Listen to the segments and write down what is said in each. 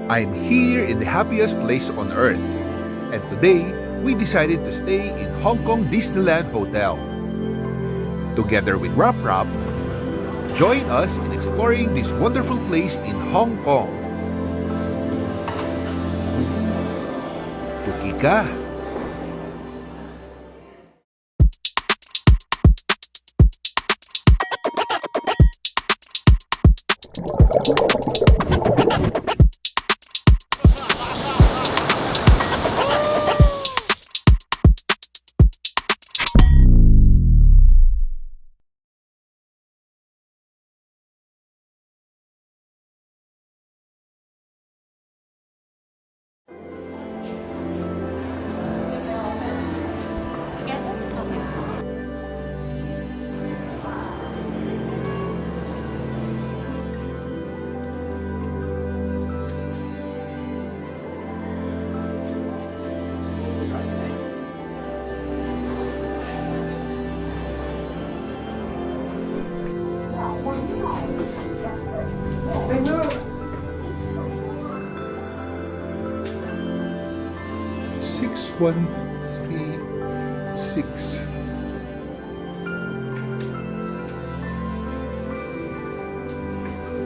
I'm here in the happiest place on earth, and today we decided to stay in Hong Kong Disneyland Hotel. Together with Rap Rap, join us in exploring this wonderful place in Hong Kong. Tuki ka! Six, 136.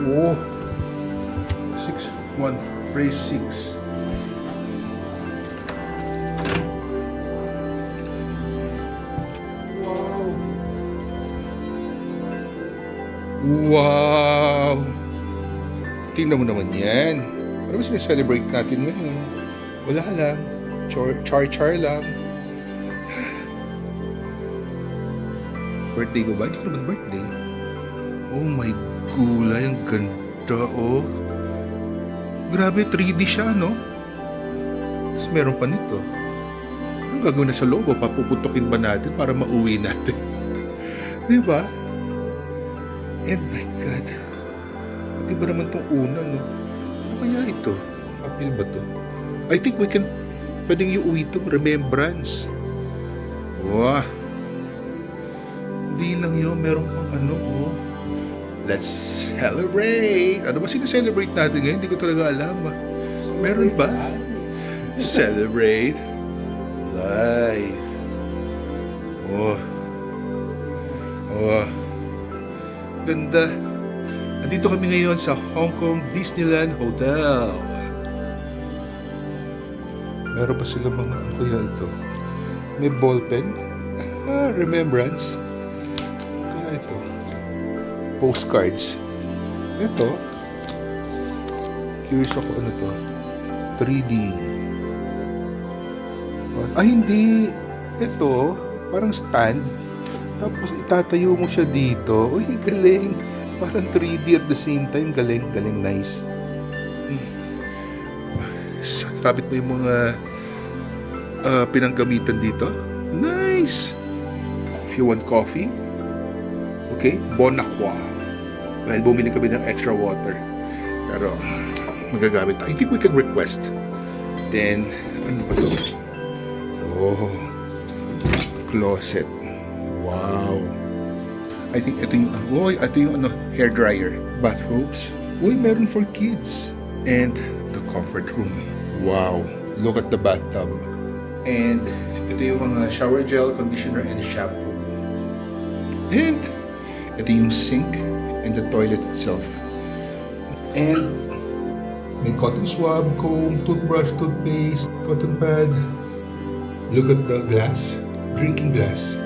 Oh, 6136. Wow! Tingnan mo naman yan. Ano ba sineselebrate natin ngayon? Wala lang. Char-char lang. Birthday ko ba? Hindi ko naman birthday. Oh my gulay, ang ganda oh. Grabe, 3D siya, no? Tapos meron pa nito. Anong gagawin na sa loob? Papuputukin ba natin para mauwi natin? Di ba? And my God. Pati ba naman itong una, no? Ano kaya ito? Apil ba to? I think we can pwedeng iuwi ito, remembrance. Wow. Hindi lang yun, meron pang ano, oh. Let's celebrate! Ano ba sineselebrate natin ngayon? Hindi ko talaga alam. Meron ba? Celebrate life. Oh. Oh. Ganda. Nandito kami ngayon sa Hong Kong Disneyland Hotel. Meron pa sila mga ano kaya ito? May ballpen. Remembrance. Kaya ito. Postcards. Ito. Curious ako ano to. 3D. Ay hindi. Ito. Parang stand. Tapos itatayo mo siya dito. Uy, galing. Parang 3D at the same time. Galing. Galing. Nice. Sabit mo yung mga pinanggamitan dito. Nice! If you want coffee, okay, Bon Aqua. Dahil bumili kami ng extra water. Pero, magagamit tayo. I think we can request. Then, ano ba ito? Oh, closet. Wow. I think ito yung hair dryer. Bathrobes. Uy, meron for kids. And the comfort room. Wow. Look at the bathtub. And ito yung mga shower gel, conditioner, and shampoo. And ito yung sink and the toilet itself. And may cotton swab, comb, toothbrush, toothpaste, cotton pad. Look at the glass. Drinking glass.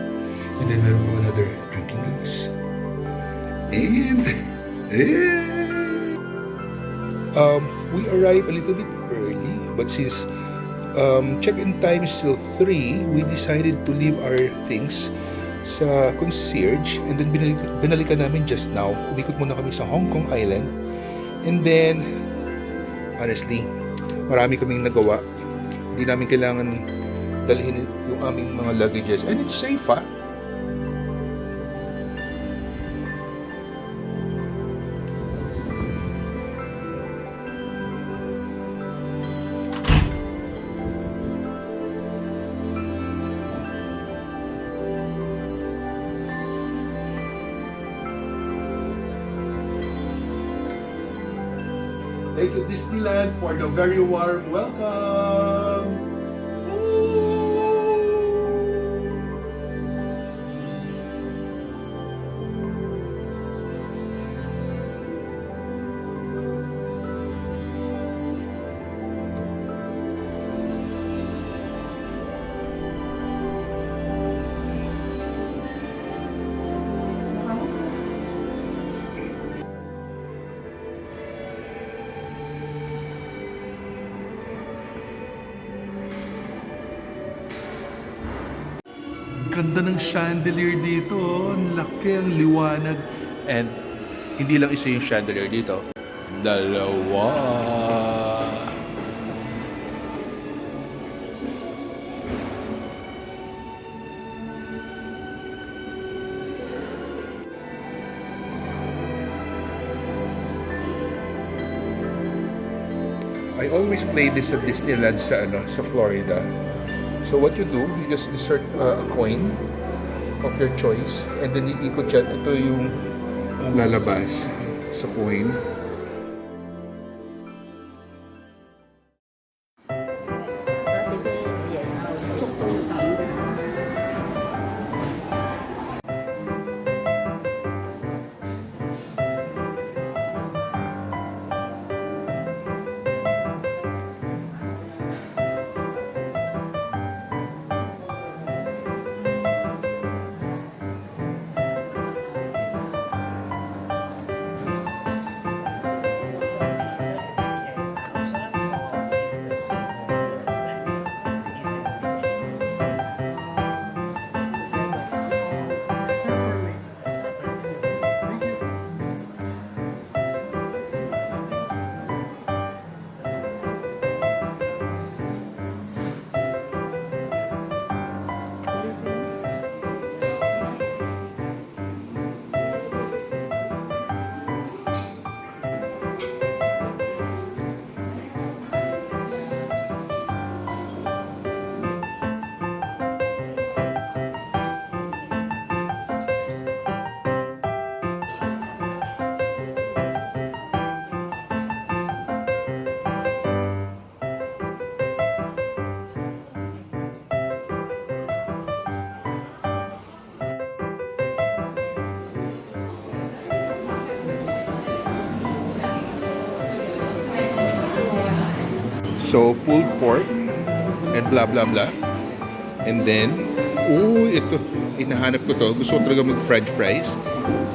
And then meron pa another drinking glass. And we arrived a little bit early, but since check-in time is still 3, we decided to leave our things sa concierge, and then binalikan namin just now. Umikot muna kami sa Hong Kong Island, and then honestly, marami kaming nagawa. Hindi namin kailangan dalhin yung aming mga luggages, and it's safe ha. Thank you, Disneyland, for the very warm welcome. Ganda ng chandelier dito. Ang laki, ang liwanag. And hindi lang isa yung chandelier dito. Dalawa. I always play this at Disneyland sa Florida. So what you do, you just insert a coin of your choice and then iikot yan. Ito yung lalabas sa coin. So, pulled pork and blah blah blah. And then, ito, inahanap ko to. Gusto ko talaga mag-french fries.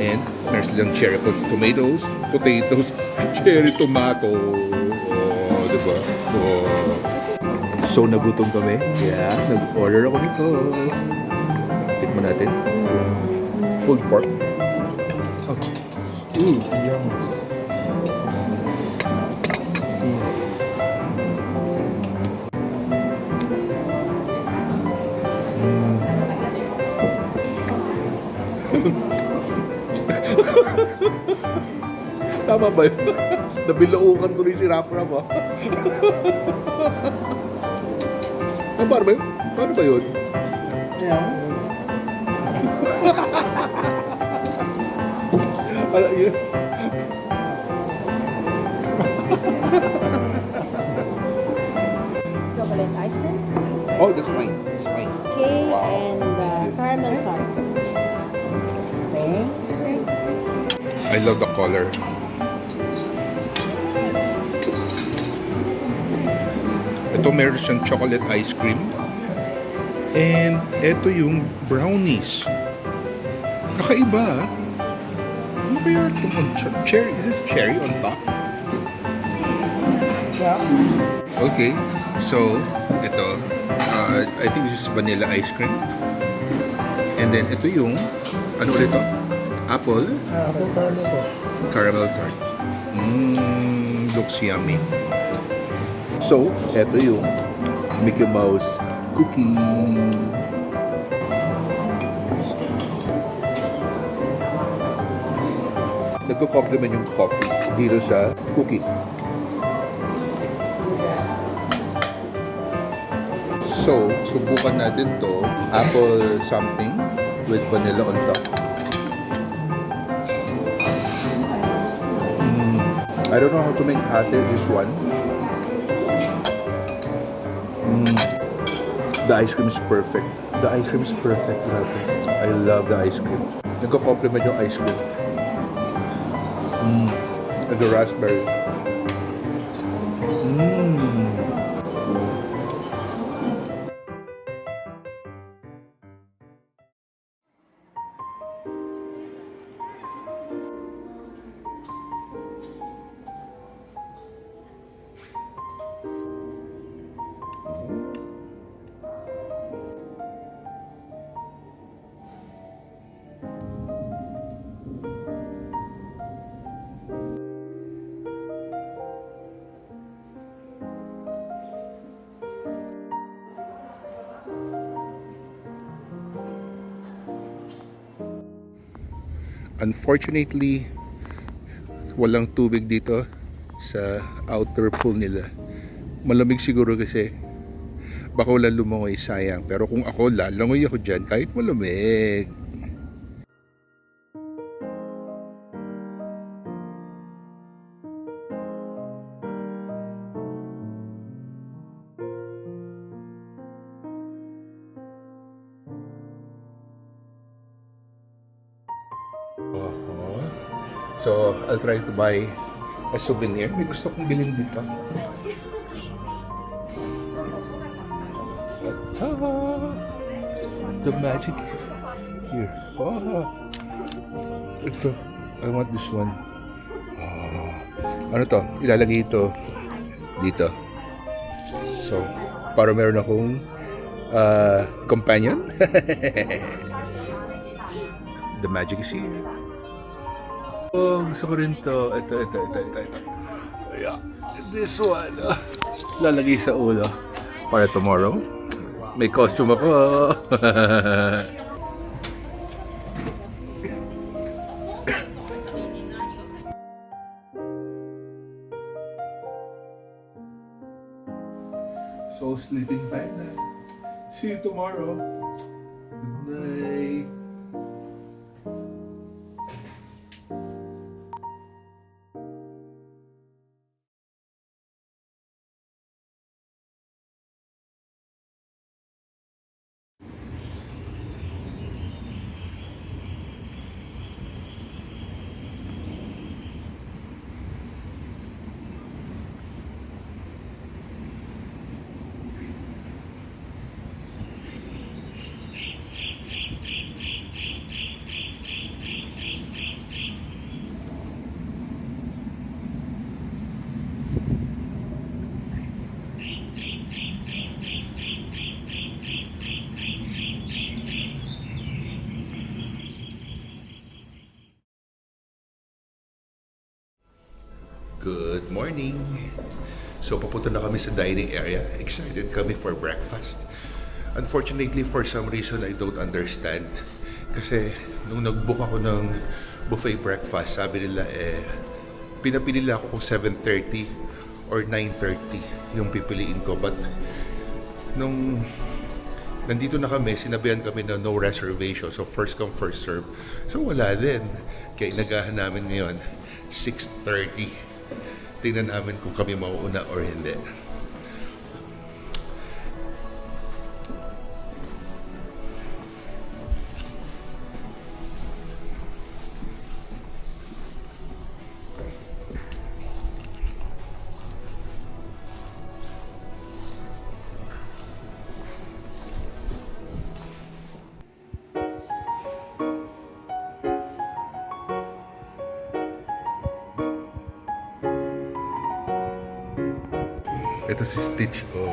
And, meron silang cherry tomatoes, potatoes, cherry tomato. Oh, diba? Oh. So, nagutom kami. Kaya, nag-order ako nito. Tikman natin. Pulled pork. Oh. Yums. Tama ba yun? Nabilaukan ko rin si Rap-Rap, ha? Paano ba yun? Paano ba yun? Yeah. Yun. Chocolate ice cream. Oh, that's fine. That's fine. Okay, Wow. and caramel tart. Okay. I love the color. Ito meron siyang chocolate ice cream. And ito yung brownies. Kakaiba, ah. Ano kaya itong cherry? Is this cherry on top? Yeah. Okay, so ito, I think this is vanilla ice cream. And then ito yung, ano ulit ito? Apple? Apple caramel po. Caramel tart. Looks yummy. So, eto yung Mickey Mouse cookie. Nagko-compliment yung coffee dito sa cookie. So, subukan natin to. Apple something with vanilla on top. I don't know how to make ate this one. The ice cream is perfect. The ice cream is perfect. Grabe. I love the ice cream. Nagko-compliment yung ice cream. And the raspberry. Unfortunately, walang tubig dito sa outer pool nila. Malamig siguro kasi baka wala lumangoy, sayang. Pero kung ako, lalangoy ako dyan kahit malamig. So, I'll try to buy a souvenir. May gusto kong bilhin dito. Ta-da! The magic here. Oh, ito. I want this one. Oh, ano to? Ilalagay ito dito. So, para meron akong companion. The magic is here. Oh, gusto ko rin to. Ito. Yeah. This one. Lalagay sa ulo. Para tomorrow. May costume ako. So, sleeping time na. See you tomorrow. Good night. Good morning! So, papunta na kami sa dining area. Excited kami for breakfast. Unfortunately, for some reason, I don't understand. Kasi, nung nag-book ako ng buffet breakfast, sabi nila, pinapili nila ako kung 7:30 or 9:30 yung pipiliin ko. But, nung nandito na kami, sinabihan kami na no reservation. So, first come, first serve. So, wala din. Kaya inagahan namin ngayon, 6:30. Tingnan namin kung kami mauuna or hindi. Ito si Stitch, oh.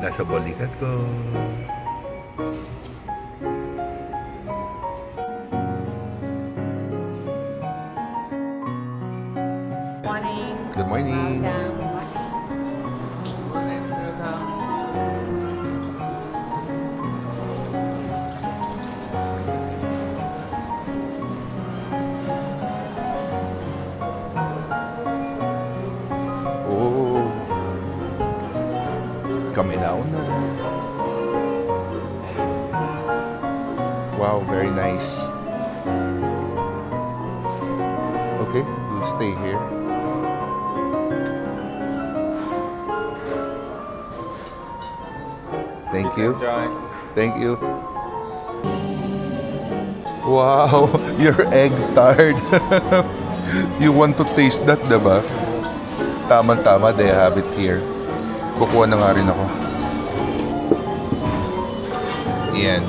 Nasa balikat ko. Morning. Good morning. Oh. Kami na una. Wow, very nice. Okay, we'll stay here. Thank you. Enjoy. Thank you. Wow, your egg tart. You want to taste that, diba? Tama-tama, they have it here. Kukuha na nga rin ako. Yan.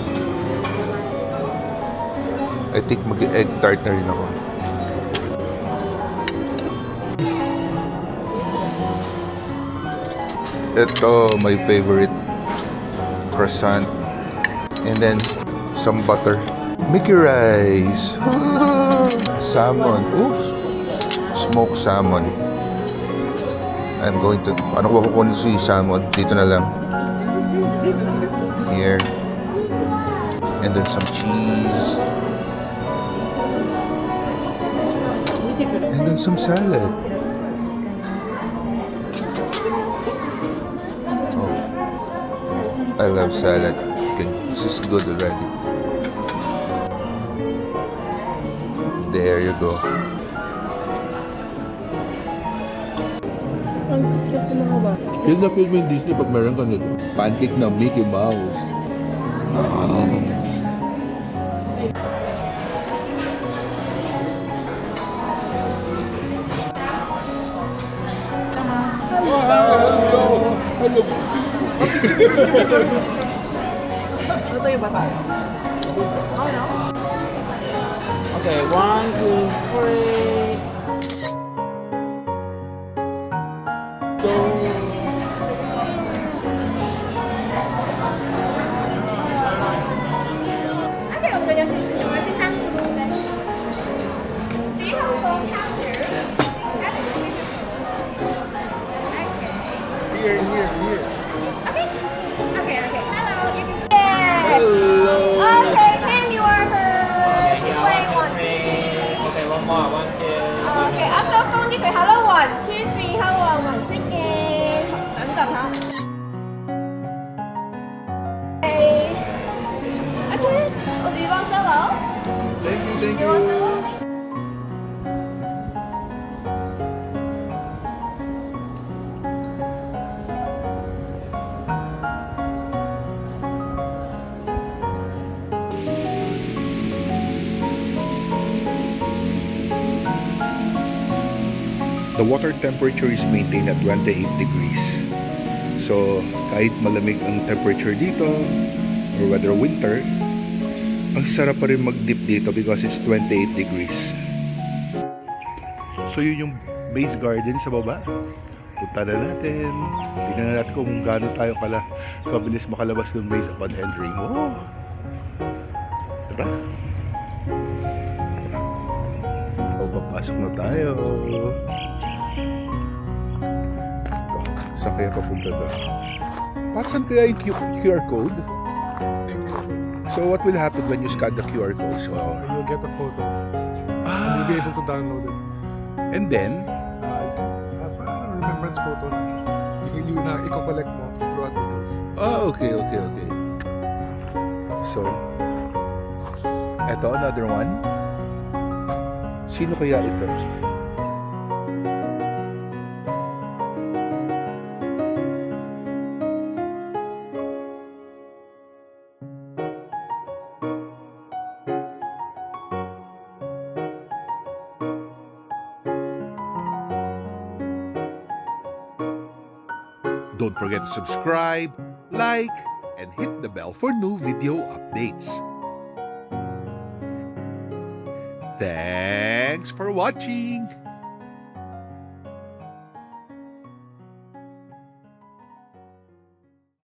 I think mag-egg tart na rin ako. Ito, my favorite croissant. And then, some butter. Mickey rice. Salmon. Ooh, smoked salmon. I'm going to... Ano ko kukunin si salmon? Dito na lang. Here. And then some cheese. And then some salad. Oh. I love salad. Okay, this is good already. There you go. Ang cute ng mga bata. Feel na feel mo yung Disney pag meron ka nito. Pancake na Mickey Mouse. Ano tayo ba tayo? Oh, no? Okay, 1, 2, 3. Go. Okay, 我们就是我是三十五分。Do you have a phone counter? Here. Okay. Hello. Yes. Okay, can you order play 1, 2, 3? Okay, one more. 1, 2. Okay, after phone this way. Hello, 1, 2, 3. Hello, once again. 等等哈。Okay. Okay. Oh, do you want solo? Thank you, thank Do you want you. solo? The water temperature is maintained at 28 degrees. So, kahit malamig ang temperature dito, or whether winter, ang sarap pa rin mag-dip dito because it's 28 degrees. So, yun yung base garden sa baba. Punta na natin. Tingnan na natin kung gaano tayo kabilis makalabas ng base upon entering. Oh! Tara! So, papasok na tayo. Saan kaya papunta doon? Saan kaya yung QR code? So what will happen when you scan the QR code? So, You'll get a photo. You'll be able to download it. and then, Parang remembrance photo na. You na i-collect mo throughout the days. okay. So, eto, another one. Sino kaya ito? Don't forget to subscribe, like, and hit the bell for new video updates. Thanks for watching!